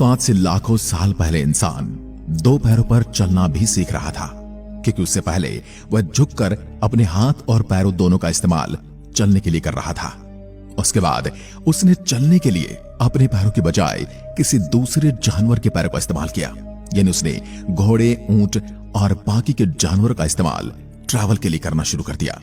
तो आज से लाखों साल पहले इंसान दो पैरों पर चलना भी सीख रहा था, क्योंकि उससे पहले वह झुककर अपने हाथ और पैरों दोनों का इस्तेमाल चलने के लिए कर रहा था। उसके बाद उसने चलने के लिए अपने पैरों की बजाय किसी दूसरे जानवर के पैरों का इस्तेमाल किया, यानी उसने घोड़े, ऊंट और बाकी के जानवरों का इस्तेमाल ट्रैवल के लिए करना शुरू कर दिया।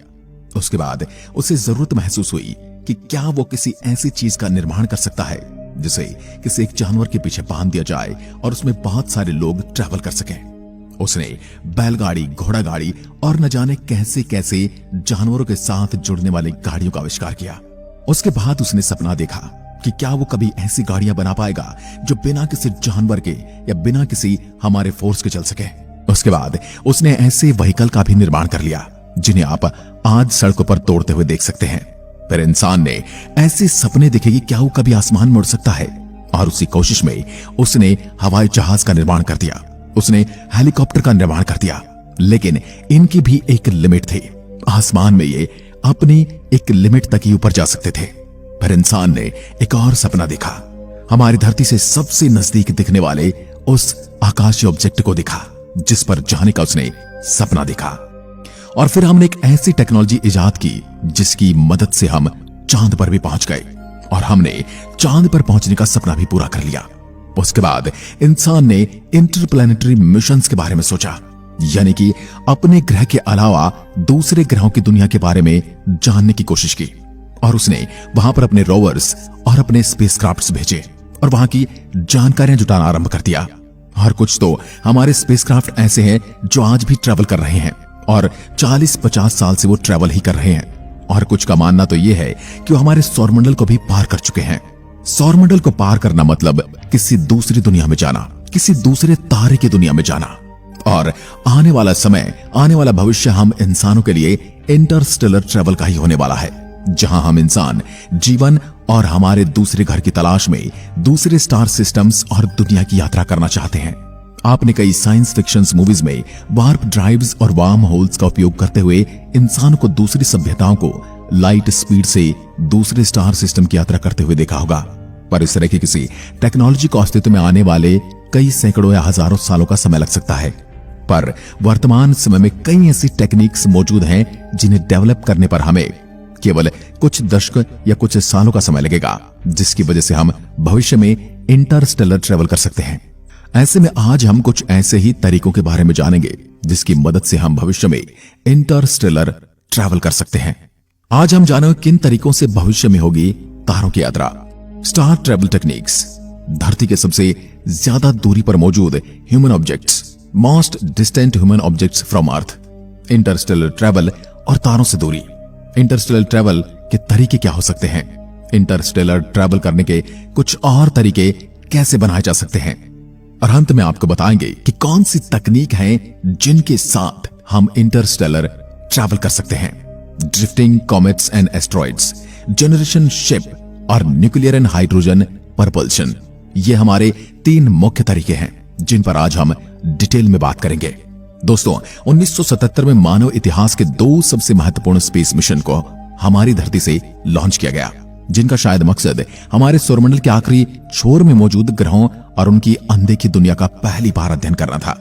उसके बाद उसे जरूरत महसूस हुई कि क्या वो किसी ऐसी चीज का निर्माण कर सकता है जिसे किसी एक जानवर के पीछे बांध दिया जाए और उसमें बहुत सारे लोग ट्रैवल कर सकें। उसने बैलगाड़ी, घोड़ा गाड़ी और न जाने कैसे कैसे जानवरों के साथ जुड़ने वाली गाड़ियों का आविष्कार किया। उसके बाद उसने सपना देखा कि क्या वो कभी ऐसी गाड़ियां बना पाएगा जो बिना किसी जानवर के या बिना किसी हमारे फोर्स के चल सके। उसके बाद उसने ऐसे व्हीकल का भी निर्माण कर लिया जिन्हें आप आज सड़कों पर दौड़ते हुए देख सकते हैं। फिर इंसान ने ऐसे सपने देखे कि क्या वो कभी आसमान में उड़ सकता है, और उसी कोशिश में उसने हवाई जहाज का निर्माण कर दिया, उसने हेलीकॉप्टर का निर्माण कर दिया। लेकिन इनकी भी एक लिमिट थी। आसमान में ये अपनी एक लिमिट तक ही ऊपर जा सकते थे। फिर इंसान ने एक और सपना देखा, हमारी धरती से सबसे नजदीक दिखने वाले उस आकाशीय ऑब्जेक्ट को देखा जिस पर जाने का उसने सपना देखा। और फिर हमने एक ऐसी टेक्नोलॉजी इजाद की जिसकी मदद से हम चांद पर भी पहुंच गए, और हमने चांद पर पहुंचने का सपना भी पूरा कर लिया। उसके बाद इंसान ने इंटरप्लैनेटरी मिशंस के बारे में सोचा, यानी कि अपने ग्रह के अलावा दूसरे ग्रहों की दुनिया के बारे में जानने की कोशिश की, और उसने वहां पर अपने रोवर्स और अपने स्पेसक्राफ्ट्स भेजे और वहां की जानकारियां जुटाना आरंभ कर दिया। और कुछ तो हमारे स्पेसक्राफ्ट ऐसे हैं जो आज भी ट्रैवल कर रहे हैं और 40-50 साल से वो ट्रैवल ही कर रहे हैं, और कुछ का मानना तो ये है कि वो हमारे सौरमंडल को भी पार कर चुके हैं। सौरमंडल को पार करना मतलब किसी दूसरी दुनिया में जाना, किसी दूसरे तारे की दुनिया में जाना। और आने वाला समय, आने वाला भविष्य हम इंसानों के लिए इंटरस्टेलर ट्रैवल का ही होने वाला है, जहां हम इंसान जीवन और हमारे दूसरे घर की तलाश में दूसरे स्टार सिस्टम्स और दुनिया की यात्रा करना चाहते हैं। आपने कई साइंस फिक्शन मूवीज में वार्प ड्राइव्स और वार्म होल्स का उपयोग करते हुए इंसान को दूसरी सभ्यताओं को लाइट स्पीड से दूसरे स्टार सिस्टम की यात्रा करते हुए देखा होगा। पर इस तरह की किसी टेक्नोलॉजी को अस्तित्व में आने वाले कई सैकड़ों या हजारों सालों का समय लग सकता है। पर वर्तमान समय में कई ऐसी टेक्निक्स मौजूद हैं जिन्हें डेवलप करने पर हमें केवल कुछ दशक या कुछ सालों का समय लगेगा, जिसकी वजह से हम भविष्य में इंटरस्टेलर ट्रैवल कर सकते हैं। ऐसे में आज हम कुछ ऐसे ही तरीकों के बारे में जानेंगे जिसकी मदद से हम भविष्य में इंटरस्टेलर ट्रैवल कर सकते हैं। आज हम जानेंगे किन तरीकों से भविष्य में होगी तारों की यात्रा। स्टार ट्रैवल टेक्निक्स, धरती के सबसे ज्यादा दूरी पर मौजूद human objects, most distant human objects from earth, Interstellar travel और तारों से दूरी। इंटरस्टेलर ट्रैवल के तरीके क्या हो सकते हैं, इंटरस्टेलर ट्रैवल करने के कुछ और तरीके कैसे बनाए जा सकते हैं, और अंत में आपको बताएंगे कि कौन सी तकनीक है जिनके साथ हम इंटरस्टेलर ट्रैवल कर सकते हैं। Drifting comets and asteroids, generation ship और न्यूक्लियर एंड हाइड्रोजन प्रपल्शन, ये हमारे 3 मुख्य तरीके हैं जिन पर आज हम डिटेल में बात करेंगे। दोस्तों, 1977 में मानव इतिहास के 2 सबसे महत्वपूर्ण स्पेस मिशन को हमारी धरती से लॉन्च किया गया, जिनका शायद मकसद हमारे सौरमंडल के आखिरी छोर में मौजूद ग्रहों और उनकी अनदेखी दुनिया का पहली बार अध्ययन करना था।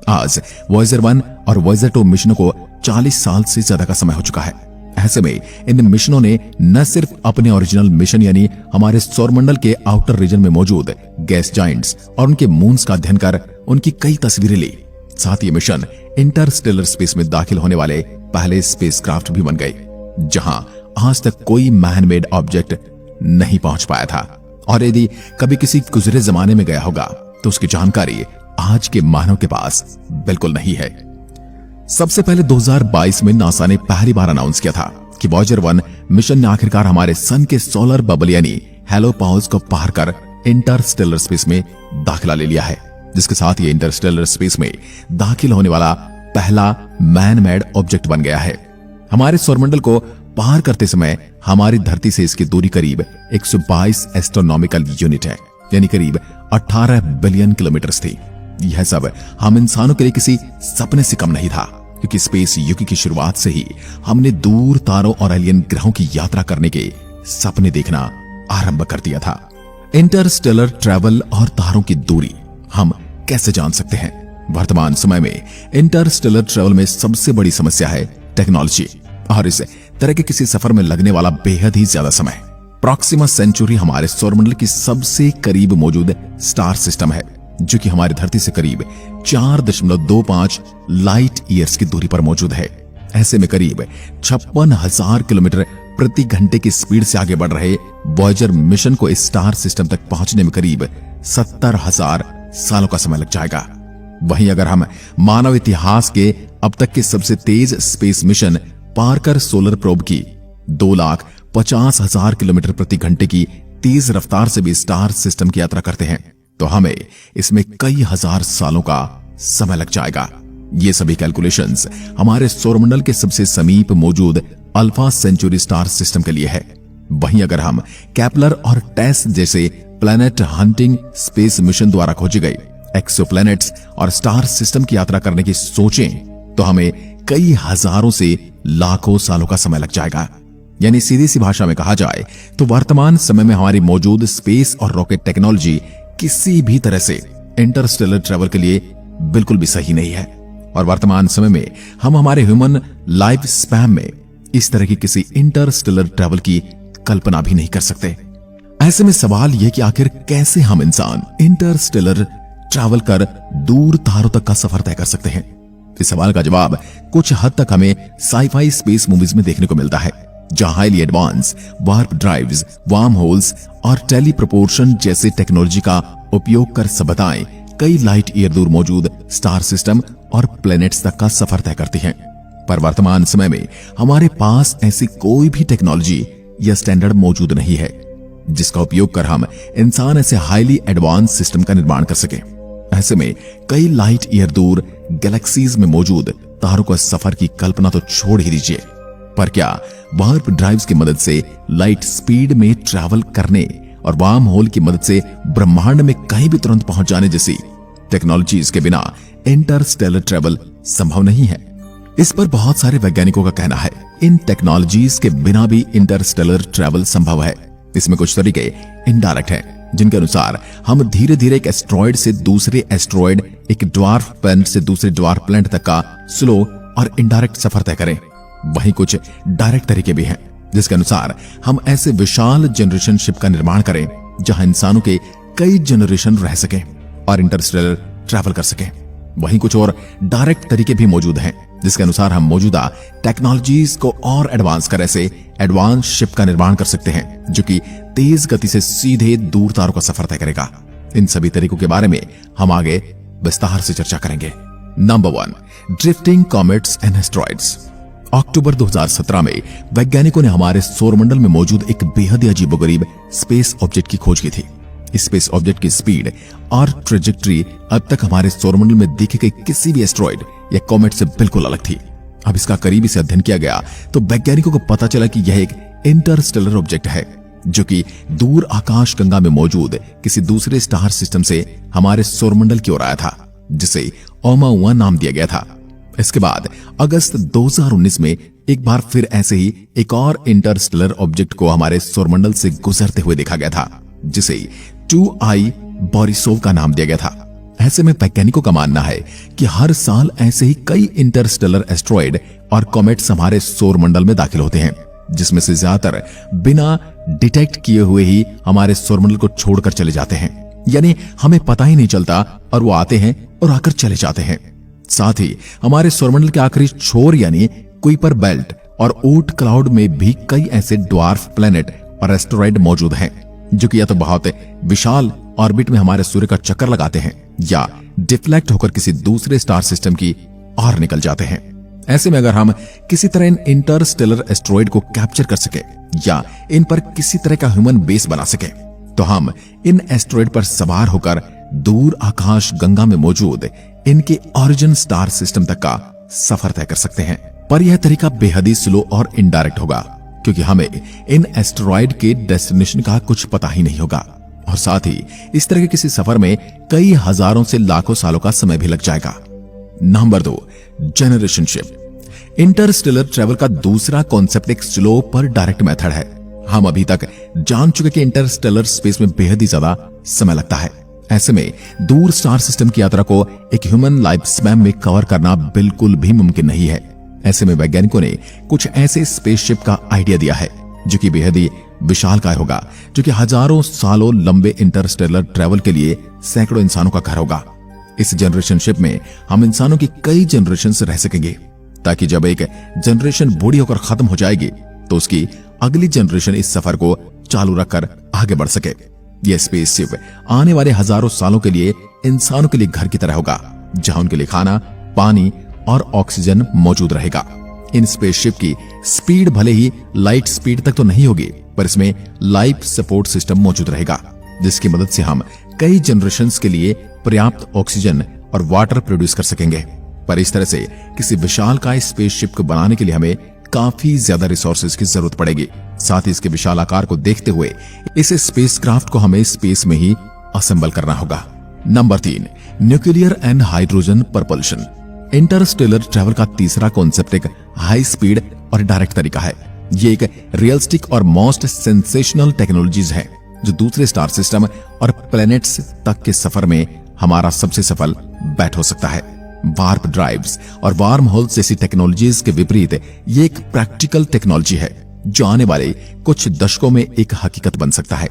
आज वॉयेजर 1 और वॉयेजर 2 मिशनों को 40 साल से ज्यादा का समय हो चुका है। ऐसे में इन मिशनों ने न सिर्फ अपने ओरिजिनल मिशन यानी हमारे सौरमंडल के आउटर रीजन में मौजूद गैस जाइंट्स और उनके मून्स का अध्ययन कर उनकी कई तस्वीरें ली, साथ ही मिशन इंटरस्टेलर स्पेस में दाखिल होने वाले पहले स्पेसक्राफ्ट भी बन गए, जहां आज तक कोई मैनमेड ऑब्जेक्ट नहीं पहुंच पाया था। और यदि कभी किसी गुजरे जमाने में गया होगा तो उसकी जानकारी आज के मानव के पास बिल्कुल नहीं है। सबसे पहले 2022 में नासा ने पहली बार अनाउंस किया था कि वॉयेजर 1 मिशन ने आखिरकार हमारे सन के सोलर बबल यानी हेलोपाउस को पार कर इंटरस्टेलर स्पेस में दाखिला ले लिया है, जिसके साथ ये इंटरस्टेलर स्पेस में दाखिल होने वाला पहला मैनमेड ऑब्जेक्ट बन गया है। हमारे सौरमंडल को पार करते समय हमारी धरती से इसकी दूरी करीब 122 एस्ट्रोनॉमिकल यूनिट है, यानी करीब 18 बिलियन किलोमीटर थी। यह सब हम इंसानों के लिए किसी सपने से कम नहीं था, क्योंकि स्पेस युग की शुरुआत से ही हमने दूर तारों और एलियन ग्रहों की यात्रा करने के सपने देखना आरंभ कर दिया था। इंटरस्टेलर ट्रैवल और तारों की दूरी हम कैसे जान सकते हैं? वर्तमान समय में इंटरस्टेलर ट्रैवल में सबसे बड़ी समस्या है टेक्नोलॉजी और इस तरह के किसी सफर में लगने वाला बेहद ही ज्यादा समय। प्रॉक्सिमा सेंचुरी हमारे सौरमंडल की सबसे करीब मौजूद स्टार सिस्टम है, जो कि हमारी धरती से करीब 4.25 लाइट ईयर्स की दूरी पर मौजूद है। ऐसे में करीब 56,000 किलोमीटर प्रति घंटे की स्पीड से आगे बढ़ रहे वॉयेजर मिशन को इस स्टार सिस्टम तक पहुंचने में करीब 70,000 सालों का समय लग जाएगा। वहीं अगर हम मानव इतिहास के अब तक के सबसे तेज space mission Parker solar probe की 2,50,000 किलोमीटर प्रति घंटे की तेज रफ्तार से भी स्टार सिस्टम की यात्रा करते हैं, तो हमें इसमें कई हजार सालों का समय लग जाएगा। ये सभी कैलकुलेशंस हमारे सौरमंडल के सबसे समीप मौजूद अल्फा सेंचुरी स्टार सिस्टम के लिए है। वहीं अगर हम केपलर और टेस जैसे प्लैनेट हंटिंग स्पेस मिशन द्वारा खोजे गए एक्सोप्लैनेट्स और स्टार सिस्टम की यात्रा करने की सोचें, तो हमें कई हजारों से लाखों सालों का समय लग जाएगा। यानी सीधी सी भाषा में कहा जाए तो वर्तमान समय में हमारी मौजूद स्पेस और रॉकेट टेक्नोलॉजी किसी भी तरह से इंटरस्टेलर ट्रैवल के लिए बिल्कुल भी सही नहीं है और वर्तमान समय में हम हमारे ह्यूमन लाइफ स्पैन में इस तरह की किसी इंटरस्टेलर ट्रैवल की कल्पना भी नहीं कर सकते। ऐसे में सवाल यह कि आखिर कैसे हम इंसान इंटरस्टेलर ट्रैवल कर दूर तारों तक का सफर तय कर सकते हैं? इस सवाल का जवाब कुछ हद तक हमें साइफाई स्पेस मूवीज में देखने को मिलता है, जहां highly advance warp drives, warm holes और टेलीप्रोपोर्शन जैसे टेक्नोलॉजी का उपयोग कर सभ्यताएं कई लाइट ईयर दूर मौजूद स्टार सिस्टम और प्लैनेट्स तक का सफर तय करती हैं। पर वर्तमान समय में हमारे पास ऐसी कोई भी टेक्नोलॉजी या स्टैंडर्ड मौजूद नहीं है जिसका उपयोग कर हम इंसान ऐसे हाईली एडवांस सिस्टम का निर्माण कर सके। ऐसे में कई लाइट ईयर दूर गैलेक्सीज में मौजूद तारों का सफर की कल्पना तो छोड़ ही दीजिए, पर क्या वार्प ड्राइव्स की मदद से लाइट स्पीड में ट्रैवल करने और वार्म होल की मदद से ब्रह्मांड में कहीं भी तुरंत पहुंच जाने जैसी टेक्नोलॉजीज के बिना इंटरस्टेलर ट्रैवल संभव नहीं है? इस पर बहुत सारे वैज्ञानिकों का कहना है इन टेक्नोलॉजीज के बिना भी इंटरस्टेलर ट्रैवल संभव है। इसमें कुछ तरीके इनडायरेक्ट हैं, जिनके अनुसार हम धीरे धीरे एक एस्ट्रॉयड से दूसरे एस्ट्रॉयड, एक ड्वार्फ प्लैनेट से दूसरे ड्वार्फ प्लैनेट तक का स्लो और इनडायरेक्ट सफर तय करें। वहीं कुछ डायरेक्ट तरीके भी हैं, जिसके अनुसार हम ऐसे विशाल जनरेशन शिप का निर्माण करें जहां इंसानों के कई जनरेशन रह सकें और इंटरस्टेलर ट्रैवल कर सकें। वहीं कुछ और डायरेक्ट तरीके भी मौजूद हैं, जिसके अनुसार हम मौजूदा टेक्नोलॉजीज को और एडवांस कर ऐसे एडवांस शिप का निर्माण कर सकते हैं जो कि तेज गति से सीधे दूर तारों का सफर तय करेगा। इन सभी तरीकों के बारे में हम आगे विस्तार से चर्चा करेंगे। Number 1, drifting comets and asteroids. अक्टूबर 2017 में वैज्ञानिकों ने हमारे सौरमंडल में मौजूद एक बेहद ही अजीबोगरीब स्पेस ऑब्जेक्ट की खोज की थी। इस स्पेस ऑब्जेक्ट की स्पीड और ट्रेजेक्टरी अब तक हमारे सौरमंडल में देखे गए किसी भी एस्ट्रॉइड या कॉमेट से बिल्कुल अलग थी। अब इसका करीबी से अध्ययन किया गया तो वैज्ञानिकों को पता चला कि यह एक इंटरस्टेलर ऑब्जेक्ट है जो कि दूर आकाश गंगा में मौजूद किसी दूसरे स्टार सिस्टम से हमारे सौरमंडल की ओर आया था, जिसे ओमा-1 नाम दिया गया था। इसके बाद अगस्त 2019 में एक बार फिर ऐसे ही एक और इंटरस्टेलर ऑब्जेक्ट को हमारे सौरमंडल से गुजरते हुए देखा गया था, जिसे 2I बोरिसोव का नाम दिया गया था। ऐसे में वैज्ञानिकों का मानना है कि हर साल ऐसे ही कई इंटरस्टेलर एस्ट्रॉइड और कॉमेट्स हमारे सौरमंडल में दाखिल होते हैं, जिसमें से ज्यादातर बिना डिटेक्ट किए हुए ही हमारे सौरमंडल को छोड़कर चले जाते हैं। यानी हमें पता ही नहीं चलता और वो आते हैं और आकर चले जाते हैं। साथ ही हमारे सौरमंडल के आखिरी छोर यानी कुइपर बेल्ट और ऊट क्लाउड में भी कई ऐसे ड्वार्फ प्लैनेट और एस्टेरॉइड मौजूद हैं जो कि या तो बहुत विशाल ऑर्बिट में हमारे सूर्य का चक्कर लगाते हैं या डिफ्लेक्ट होकर किसी दूसरे स्टार सिस्टम की ओर निकल जाते हैं। ऐसे में अगर हम किसी तरह इन इंटरस्टेलर एस्टेरॉइड को कैप्चर कर सके या इन पर किसी तरह का ह्यूमन बेस बना सके तो हम इन एस्टेरॉइड पर सवार होकर दूर आकाश गंगा में मौजूद इनके ओरिजिन स्टार सिस्टम तक का सफर तय कर सकते हैं। पर यह तरीका बेहद ही स्लो और इनडायरेक्ट होगा, क्योंकि हमें इन एस्टेरॉइड के डेस्टिनेशन का कुछ पता ही नहीं होगा और साथ ही इस तरह के किसी सफर में कई हजारों से लाखों सालों का समय भी लग जाएगा। Number 2, generation ship. Interstellar travel का दूसरा कॉन्सेप्ट एक स्लो पर डायरेक्ट मेथड है। हम अभी तक जान चुके कि इंटरस्टेलर स्पेस में बेहद ही ज्यादा समय लगता है। ऐसे में दूर स्टार सिस्टम की यात्रा को एक ह्यूमन लाइफ स्पैन में कवर करना बिल्कुल भी मुमकिन नहीं है। ऐसे में वैज्ञानिकों ने कुछ ऐसे स्पेसशिप का आइडिया दिया है जो कि बेहद ही विशालकाय होगा, जो कि हजारों सालों लंबे इंटरस्टेलर ट्रैवल के लिए सैकड़ों इंसानों का घर होगा। इस जनरेशन शिप में हम इंसानों की कई जनरेशन रह सकेंगे, ताकि जब एक जनरेशन बूढ़ी होकर खत्म हो जाएगी तो उसकी अगली जनरेशन इस सफर को चालू रखकर आगे बढ़ सके। यह स्पेसशिप आने वाले हजारों सालों के लिए इंसानों के लिए घर की तरह होगा, जहां उनके लिए खाना, पानी और ऑक्सीजन मौजूद रहेगा। इन स्पेसशिप की स्पीड भले ही लाइट स्पीड तक तो नहीं होगी, पर इसमें लाइफ सपोर्ट सिस्टम मौजूद रहेगा, जिसकी मदद से हम कई जनरेशन्स के लिए पर्याप्त ऑक्सीजन और वाटर प्रोड्यूस कर सकेंगे। पर इस तरह से किसी विशालकाय स्पेसशिप को बनाने के लिए हमें काफी ज्यादा रिसोर्सेज की जरूरत पड़ेगी। साथ ही इसके विशाल आकार को देखते हुए इस स्पेसक्राफ्ट को हमें स्पेस में ही असेंबल करना होगा। Number 3, nuclear and hydrogen propulsion. Interstellar travel का तीसरा कॉन्सेप्ट एक हाई स्पीड और डायरेक्ट तरीका है। ये एक रियलिस्टिक और मोस्ट सेंसेशनल टेक्नोलॉजीज है जो दूसरे स्टार सिस्टम और प्लैनेट्स तक के सफर में हमारा सबसे सफल बैट हो सकता है। वार्प ड्राइव्स और वार्म होल्स जैसी टेक्नोलॉजीज के विपरीत ये एक प्रैक्टिकल टेक्नोलॉजी है जो आने वाले कुछ दशकों में एक हकीकत बन सकता है।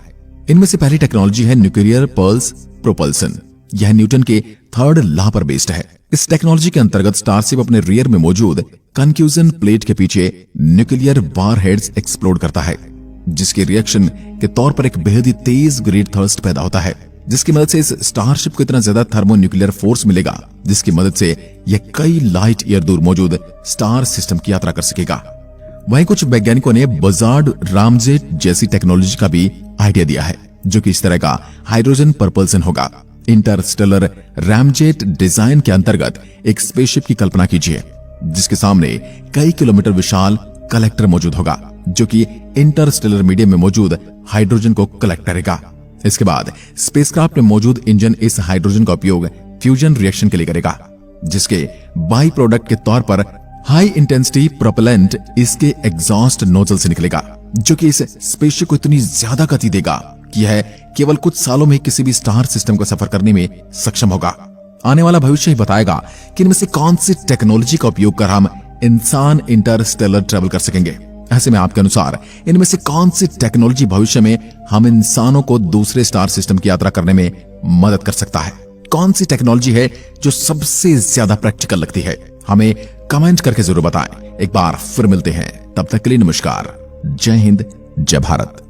इनमें से पहली टेक्नोलॉजी है न्यूक्लियर पल्स प्रोपल्सन। यह न्यूटन के थर्ड लॉ पर बेस्ड है। इस टेक्नोलॉजी के अंतर्गत स्टारशिप अपने रियर में मौजूद कंफ्यूजन प्लेट के पीछे न्यूक्लियर वारहेड्स एक्सप्लोड करता है, जिसके रिएक्शन के तौर पर एक बेहद ही तेज ग्रेट थर्स्ट पैदा होता है, जिसकी मदद से इस स्टारशिप को इतना ज्यादा थर्मोन्यूक्लियर फोर्स मिलेगा जिसकी मदद से यह कई लाइट ईयर दूर मौजूद स्टार सिस्टम की यात्रा कर सकेगा। वहीं कुछ वैज्ञानिकों ने बजार्ड रामजेट जैसी टेक्नोलॉजी का भी आइडिया दिया है, जो कि इस तरह का हाइड्रोजन प्रपल्सन होगा। इंटरस्टेलर रामजेट डिजाइन के अंतर्गत एक स्पेसशिप की कल्पना कीजिए जिसके सामने कई किलोमीटर विशाल कलेक्टर मौजूद होगा, जो कि इंटरस्टेलर मीडियम में मौजूद हाइड्रोजन को कलेक्ट करेगा। इसके बाद स्पेसक्राफ्ट में मौजूद इंजन इस हाइड्रोजन का उपयोग फ्यूजन रिएक्शन के लिए करेगा, जिसके बाई प्रोडक्ट के तौर पर हाई इंटेंसिटी प्रोपेलेंट इसके एग्जॉस्ट नोजल से निकलेगा, जो कि इस स्पेसशिप को इतनी ज्यादा गति देगा कि यह केवल कुछ सालों में किसी भी स्टार सिस्टम का सफर करने में सक्षम होगा। आने वाला भविष्य ही बताएगा कि इनमें से कौन सी टेक्नोलॉजी का उपयोग कर हम इंसान इंटरस्टेलर ट्रैवल कर सकेंगे। ऐसे में आपके अनुसार इनमें से कौन सी टेक्नोलॉजी भविष्य में हम इंसानों को दूसरे स्टार सिस्टम की यात्रा करने में मदद कर सकता है? कौन सी टेक्नोलॉजी है जो सबसे ज्यादा प्रैक्टिकल लगती है? हमें कमेंट करके जरूर बताएं। एक बार फिर मिलते हैं, तब तक के लिए नमस्कार। जय हिंद, जय भारत।